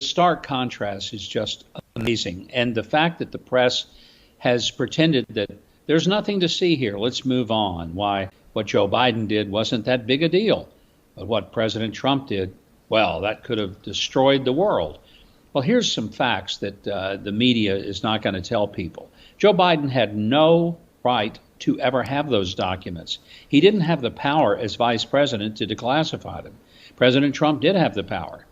stark contrast is just amazing. And the fact that the press has pretended that there's nothing to see here, let's move on. Why, what Joe Biden did wasn't that big a deal. But what President Trump did, well, that could have destroyed the world. Well, here's some facts that the media is not going to tell people. Joe Biden had no right to ever have those documents. He didn't have the power as vice president to declassify them. President Trump did have the power.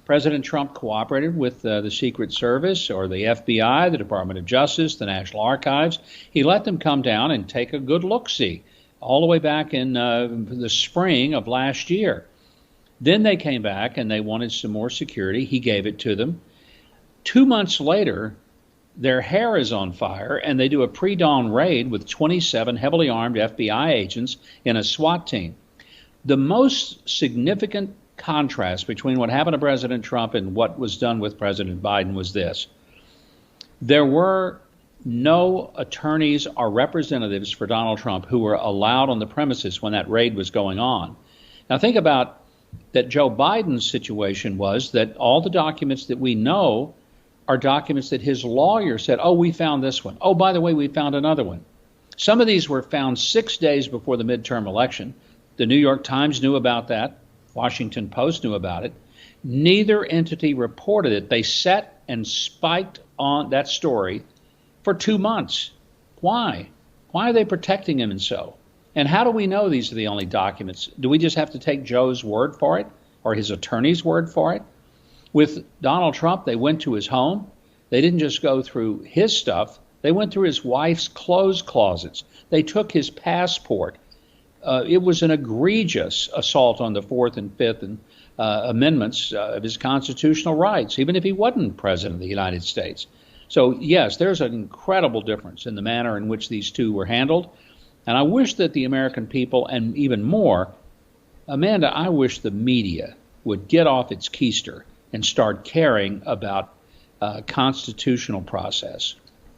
President Trump cooperated with the Secret Service or the FBI, the Department of Justice, the National Archives. He let them come down and take a good look-see all the way back in the spring of last year. Then they came back and they wanted some more security. He gave it to them. 2 months later, their hair is on fire, and they do a pre-dawn raid with 27 heavily armed FBI agents in a SWAT team. The most significant contrast between what happened to President Trump and what was done with President Biden was this. There were no attorneys or representatives for Donald Trump who were allowed on the premises when that raid was going on. Now think about that. Joe Biden's situation was that all the documents that we know are documents that his lawyer said, oh, we found this one. Oh, by the way, we found another one. Some of these were found 6 days before the midterm election. The New York Times knew about that. Washington Post knew about it. Neither entity reported it. They sat and spiked on that story for 2 months. Why? Why are they protecting him and so? And how do we know these are the only documents? Do we just have to take Joe's word for it or his attorney's word for it? With Donald Trump, they went to his home. They didn't just go through his stuff. They went through his wife's clothes closets. They took his passport. It was an egregious assault on the Fourth and Fifth Amendments of his constitutional rights, even if he wasn't president of the United States. So, yes, there's an incredible difference in the manner in which these two were handled. And I wish that the American people, and even more, Amanda, I wish the media would get off its keister and start caring about constitutional process.